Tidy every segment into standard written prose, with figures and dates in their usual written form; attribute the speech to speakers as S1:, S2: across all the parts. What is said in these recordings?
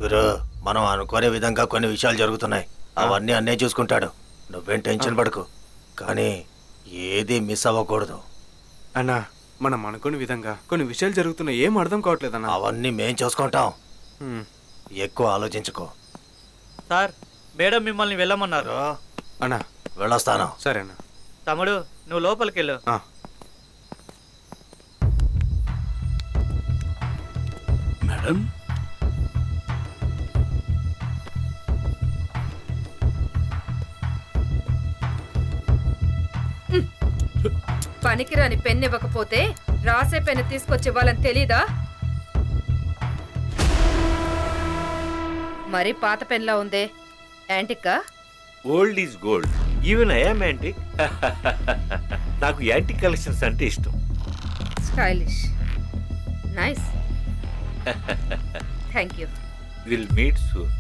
S1: గురు మనం అనుకోనే విధంగా కొన్ని విషయాలు జరుగుతున్నాయి. అవన్నీ అన్నే చూసుకుంటాడు. నువ్వేం టెన్షన్ పడకు. కానీ ఏది మిస్ అవ్వకూడదు
S2: అన్నా. మనం అనుకునే విధంగా కొన్ని విషయాలు జరుగుతున్నాయి. ఏం అర్థం కావట్లేదన్నా.
S1: అవన్నీ మేం చూసుకుంటాం. ఎక్కువ ఆలోచించుకో.
S3: సార్ మేడం మిమ్మల్ని వెళ్ళమన్నారు.
S2: అన్నా
S1: వెళ్ళొస్తాను.
S2: సరే అన్నా.
S3: తమ్ముడు నువ్వు లోపలికి వెళ్ళు.
S4: మేడం
S5: పనికిరాని పెన్ ఇవ్వకపోతే రాసే పెన్ను తీసుకొచ్చి ఇవ్వాలని తెలీదా? మరి పాత పెన్లా ఉందే, యాంటిక్కా?
S6: Old is gold. Even I am antique. నాకు యాంటిక్ కలెక్షన్స్ అంటే ఇష్టం.
S5: Stylish, nice. Thank you.
S6: Will meet soon.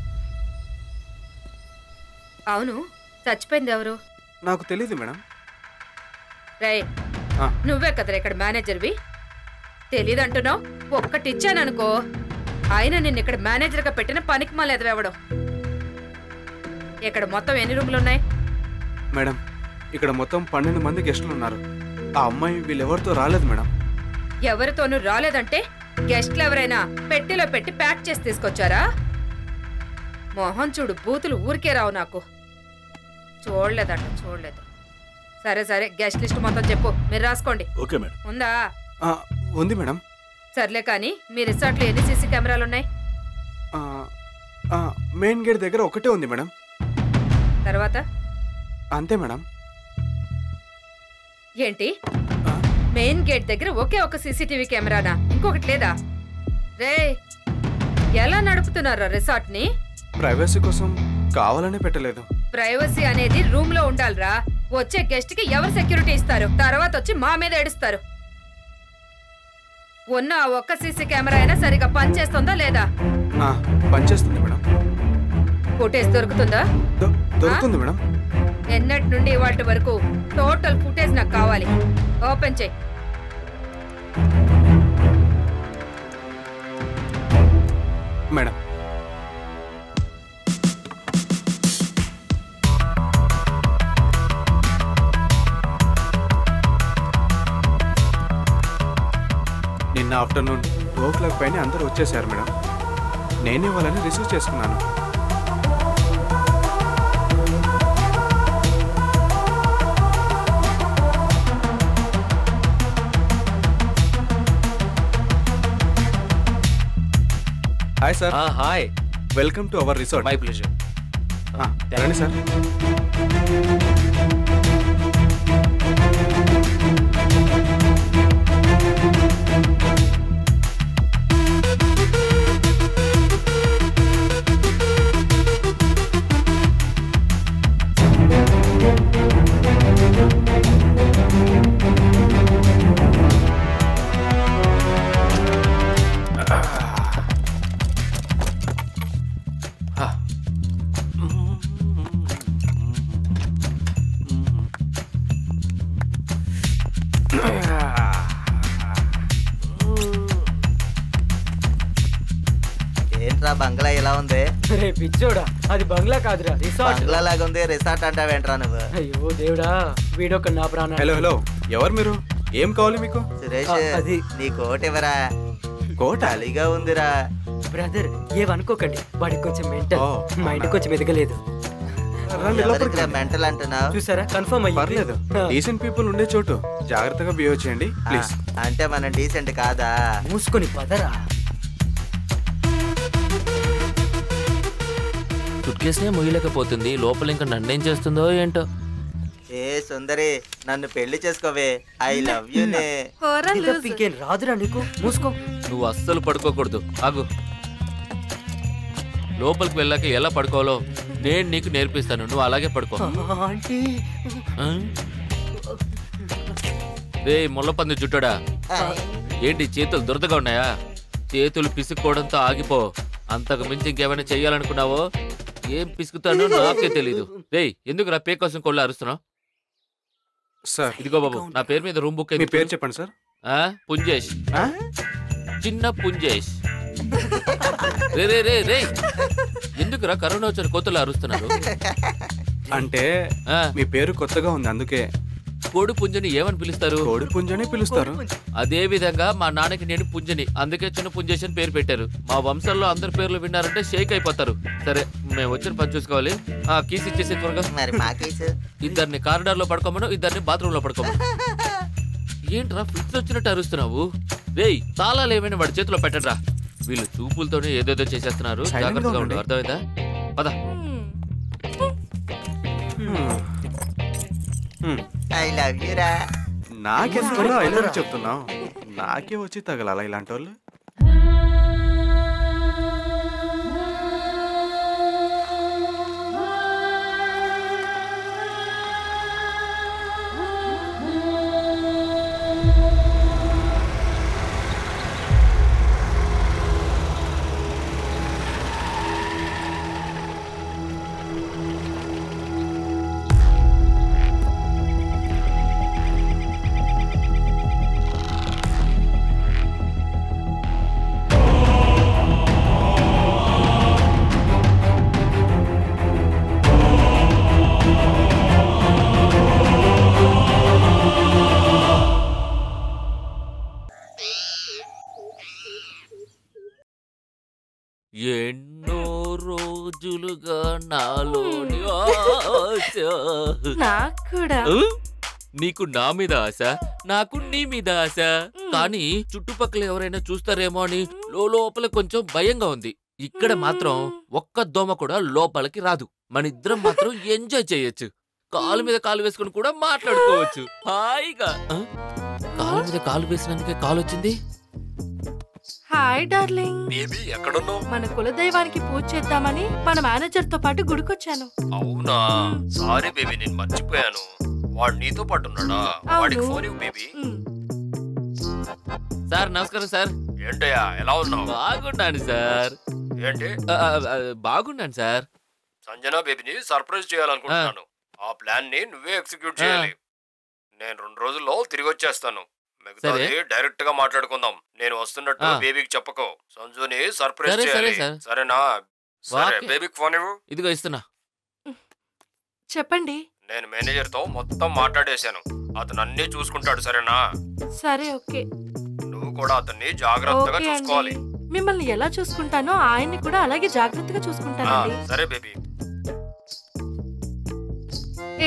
S5: అవును, చచ్చిపోయింది ఎవరు?
S2: నాకు తెలీదు మేడం.
S5: రే, నువ్వే కదరా ఇక్కడ మేనేజర్వి. తెలీదంటున్నావు. ఒక్కటిచ్చాననుకో, ఆయన నిన్ను ఇక్కడ మేనేజర్గా పెట్టిన పనికి మళ్ళీ ఎదవడం. ఇక్కడ మొత్తం ఎన్ని రూములు ఉన్నాయి?
S2: మేడం ఇక్కడ మొత్తం 12 మంది గెస్టులు ఉన్నారు. ఆ అమ్మాయి వీళ్ళెవరితో రాలేదు మేడం.
S5: ఎవరితోనూ రాలేదంటే గెస్ట్లు ఎవరైనా పెట్టెలో పెట్టి ప్యాక్ చేసి తీసుకొచ్చారా? మోహన్ చూడు, బూతులు ఊరికే రావు నాకు. చూడలేదు. సరే సరే, గెస్ట్ లిస్ట్ మొత్తం చెప్పు, మీరు రాసుకోండి.
S4: Okay madam.
S5: ఉందా?
S2: ఉంది మేడం.
S5: సర్లే కానీ మీ రిసార్ట్లో ఎన్ని సీసీ కెమెరాలు ఉన్నాయి?
S2: మెయిన్ గేట్ దగ్గర ఒకటే ఉంది మేడం.
S5: తర్వాత?
S2: అంతే మేడం.
S5: ఏంటి, మెయిన్ గేట్ దగ్గర ఒకే ఒక సీసీటీవీ కెమెరానా? ఇంకొకటి లేదా? రే, ఎలా నడుపుతున్నారా రిసార్ట్ ని?
S2: ప్రైవసీ కోసం కావాలనే పెట్టలేదు.
S5: ప్రైవసీ అనేది రూమ్ లో ఉండాలిరా. వచ్చే గెస్ట్ కి ఎవరు సెక్యూరిటీ ఇస్తారు? తర్వాత వచ్చి మా మీద ఏడుస్తారు. ఉన్న ఒక్క సీసీ కెమెరా అయినా సరిగా పనిచేస్తుందా లేదా?
S2: పనిచేస్తుంది మేడం.
S5: ఫుటేజ్ దొరుకుతుందా?
S2: దొరుకుతుంది మేడం.
S5: ఎన్నటి నుండి ఇవాటి వరకు టోటల్ ఫుటేజ్ నాకు కావాలి. ఓపెన్ చేయి.
S2: మేడం నిన్న ఆఫ్టర్నూన్ 2 o'clock పైన అందరూ వచ్చేసారు మేడం. నేనే వాళ్ళని రిసీవ్ చేసుకున్నాను. Hi sir.
S6: Hi,
S2: welcome to our resort.
S6: My pleasure.
S2: రండి సార్.
S7: ఏంట్రా బంగ్లా ఇలా ఉంది?
S3: రే పిచ్చోడా, అది బంగ్లా కాదురా, రిసార్ట్.
S7: బంగ్లా లాగా ఉంది, రిసార్ట్ అంటావేంట్రా నువ్వు?
S3: అయ్యో దేవుడా, వీడొక నా ప్రాణం.
S2: హలో, ఎవరు మీరు? ఏం కావాలి మీకు?
S7: సురేష్, నీ కోట్ ఇవ్వరా?
S2: కోట
S7: ఖాళీగా ఉందిరా.
S3: బ్రదర్, ఏమనుకోకండి, వాడికి కొంచెం మెంటల్, మైండ్ కొంచెం ఎదగలేదు.
S7: మెంటల్ అంటున్నావు?
S3: చూసారా, కన్ఫర్మ్ అయ్యి.
S2: పర్లేదు, డీసెంట్ పీపుల్ ఉండే చోటు జాగ్రత్తగా బిహేవ్ చేయండి ప్లీజ్.
S7: అంటే మనం డీసెంట్ కాదా?
S3: మూసుకొని పదరా.
S8: సుట్కేస్నే మొయ్యలేకపోతుంది, లోపల ఇంకా నన్నేం చేస్తుందో ఏంటో.
S7: ఏ సుందరి, నన్ను పెళ్లి చేసుకోవే. ఐ లవ్ యూ నే.
S3: ఇంకేం రాదురా నీకు, మూసుకో.
S8: నువ్వు అస్సలు పడుకోకూడదు, ఆగు. లోపలికి వెళ్ళాక ఎలా పడుకోవాలో నేను నీకు నేర్పిస్తాను, నువ్వు అలాగే పడుకో. రే ముళ్ళపంది జుట్టడా, ఏంటి చేతులు దురదగా ఉన్నాయా? చేతులు పిసుక్కోవడంతో ఆగిపో. అంతకు మించి ఇంకేమైనా చెయ్యాలనుకున్నావో ఏం పిసుకుతానో నాకే తెలీదు. రే, ఎందుకు నా పే కోసం కొళ్ళు అరుస్తున్నావు?
S2: సార్
S8: ఇదిగో బాబు, నా పేరు మీద రూమ్ బుక్.
S2: మీ పేరు చెప్పండి సార్.
S8: పుంజేష్, చిన్న పుంజేష్. రే రే రే రే ఎందుకురా కరోనా వచ్చిన కోతులు అరుస్తున్నారు?
S2: అంటే
S8: ఆ,
S2: మీ పేరు కొత్తగా ఉంది అందుకే.
S8: కోడి పుంజని ఏమని పిలుస్తారు?
S2: కోడి పుంజని పిలుస్తారు.
S8: అదే విధంగా మా నాన్నకి నేను పుంజని, అందుకే చిన్న పుంజేషన్ పేరు పెట్టారు. మా వంశంలో అందరి పేర్లు విన్నారంటే షేక్ అయిపోతారు. సరే మేము వచ్చిన పని చూసుకోవాలి. కీస్ ఇచ్చేసి త్వరగా.
S7: మరి మా కేసు
S8: ఇద్దరిని కారిడార్ లో పడుకోమను, ఇద్దరిని బాత్రూమ్ లో పడుకోమను. ఏంట్రా ఫిట్స్ వచ్చినట్టు అరుస్తున్నావు? రేయ్ తాళాలు ఏమైనా వాడి చేతిలో పెట్టండిరా. వీళ్ళు చూపులతోనే ఏదేదో చేసేస్తున్నారు. జాగ్రత్తగా ఉండు, అర్థమైందా? పద.
S7: ఐ లవ్ యూ రా.
S2: నాకెందుకు ఐ లవ్ యూ చెప్తున్నావు? నాకే వచ్చి తగలాలా ఇలాంటి వాళ్ళు?
S8: ఎన్నో రోజులుగా నాలోని ఆశ.
S9: నాకు కూడా.
S8: నీకు నా మీద ఆశ, నాకు నీ మీద ఆశ. కానీ చుట్టుపక్కల ఎవరైనా చూస్తారేమో అని లోపల కొంచెం భయంగా ఉంది. ఇక్కడ మాత్రం ఒక్క దోమ కూడా లోపలికి రాదు. మనిద్దరం మాత్రం ఎంజాయ్ చేయొచ్చు. కాలు మీద కాలు వేసుకుని కూడా మాట్లాడుకోవచ్చు హాయిగా. కాలు మీద కాలు వేసినందుకే కాలు వచ్చింది.
S9: Hi darling.
S10: బేబీ ఎక్కడున్నావు?
S9: మన కులదైవానికి పూజ చేద్దామని మన మేనేజర్ తో పాటు గుడికొచ్చాను.
S10: అవునా? సారీ బేబీ, నేను మర్చిపోయాను. వాడు నీతో పాటు ఉన్నాడా? వాడికి ఫోన్ ఇవ్వు బేబీ.
S8: సార్ నమస్కారం సార్.
S10: ఏంటయ్యా ఎలా ఉన్నావు?
S8: బాగున్నాను సార్.
S10: ఏంటి?
S8: బాగున్నాను సార్.
S10: సంజన బేబీని సర్ప్రైజ్ చేయాలనుకుంటున్నాను. ఆ ప్లాన్ ని నువ్వే ఎగ్జిక్యూట్ చేయాలి. నేను 2 రోజుల్లో తిరిగి వచ్చేస్తాను. మిగతాది డైరెక్ట్ గా మాట్లాడుకుందాం. నేను వస్తున్నట్టు బేబీకి చెప్పకు. సంజుని సర్ప్రైజ్ చేయాలి. సరేనా? సరే బేబీకి ఫోన్ ఇవ్వు.
S8: ఇదిగో ఇస్తున్నా.
S9: చెప్పండి.
S10: నేను మేనేజర్ తో మొత్తం మాట్లాడేశాను. అతను అన్ని చూసుకుంటాడు. సరేనా?
S9: సరే ఓకే.
S10: నువ్వు కూడా అతన్ని జాగ్రత్తగా చూసుకోవాలి.
S9: మిమ్మల్ని ఎలా చూసుకుంటానో ఆయన్ని కూడా అలాగే జాగ్రత్తగా చూసుకుంటానండి.
S10: సరే బేబీ.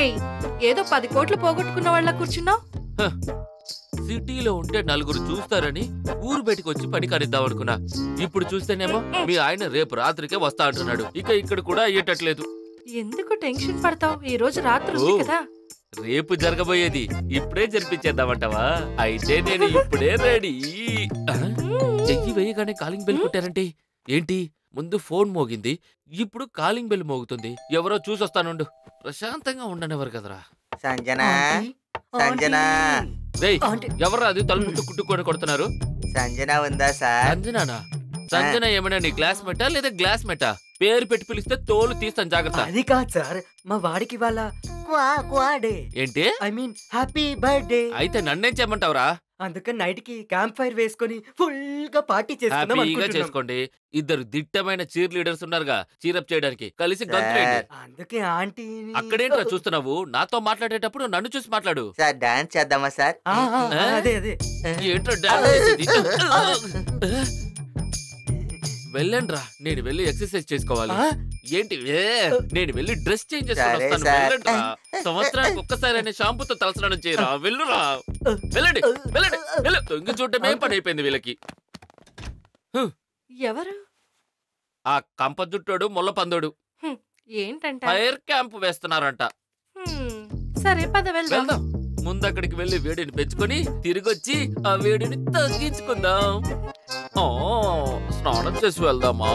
S9: ఏయ్ ఏదో 10 కోట్లు పోగొట్టుకున్న వాళ్ళ కూర్చున్నావు.
S8: సిటీలో ఉంటే నలుగురు చూస్తారని ఊరు బయటకు వచ్చి పని కానిద్దాం అనుకున్నా. ఇప్పుడు చూస్తేనేమో మీ ఆయన రేపు రాత్రికే వస్తా అంటున్నాడు. ఇక ఇక్కడ కూడా అయ్యేటట్లేదు.
S9: ఎందుకు టెన్షన్ పడతావు? ఈ రోజు రాత్రి ఉంది కదా.
S8: రేపు జరగబోయేది ఇప్పుడే జరిపించేద్దామంటావా? అయితే నేను ఇప్పుడే రెడీ. చెయ్యి వేయగానే కాలింగ్ బెల్ కొట్టారంటే ఏంటి? ముందు ఫోన్ మోగింది, ఇప్పుడు కాలింగ్ బెల్ మోగుతుంది. ఎవరో చూసొస్తానుండు. ప్రశాంతంగా ఉండనివ్వరు కదరా.
S7: సంజన సంజన.
S8: ఎవరు అది తలుపు టుక్కుట్టుకొని కొడుతున్నారు?
S7: సంజన ఉందా సార్?
S8: సంజనానా? సంజన ఏమైనా నీ క్లాస్మేటా లేదా గ్లాస్ మేటా? పేరు పెట్టి పిలిస్తే తోలు తీస్తాను జాగ్రత్త.
S3: అది కాదు సార్, మా వాడికి వాళ్ళ
S8: ఏంటి?
S3: I mean happy birthday.
S8: అయితే నన్నేం చేయమంటావురా?
S3: అందుకని నైట్ కి క్యాంప్ ఫైర్ వేసుకొని ఫుల్ గా పార్టీ
S8: హ్యాపీగా చేసుకోండి. ఇద్దరు దిట్టమైన చీర్ లీడర్స్ ఉన్నారుగా చీరప్ చేయడానికి. కలిసి గంతులేండి.
S3: అందుకే ఆంటీ.
S8: అక్కడేంట్రా చూస్తున్నావు? నాతో మాట్లాడేటప్పుడు నన్ను చూసి మాట్లాడు.
S7: సార్ డాన్స్ చేద్దామా సార్?
S3: అదే అదే.
S8: ఏంట్రా డాన్స్ చేసేది? వెళ్ళండ్రా, నేను వెళ్ళి ఎక్సర్సైజ్ చేసుకోవాలి. ఏంటి నేను వెళ్ళి డ్రెస్ చేంజ్ చేసుకొని వస్తాను. వెళ్ళండ్రా, సంవత్సరానికి ఒక్కసారి షాంపూతో తలస్నానం చేయరా. వెళ్ళురా, వెళ్ళండి వెళ్ళండి వెళ్ళు. తొంగి చూడటమే పని అయిపోయింది వీళ్ళకి.
S9: ఎవరు?
S8: ఆ కంప జుట్టోడు ముళ్ళ పందోడు
S9: ఏంటంట?
S8: ఫైర్ క్యాంప్ వేస్తున్నారంట.
S9: సరే పద వెళ్దాం.
S8: ముందు అక్కడికి వెళ్ళి వేడిని పెంచుకొని తిరిగొచ్చి ఆ వేడిని తగ్గించుకుందాం. స్నానం చేసి వెళ్దామా?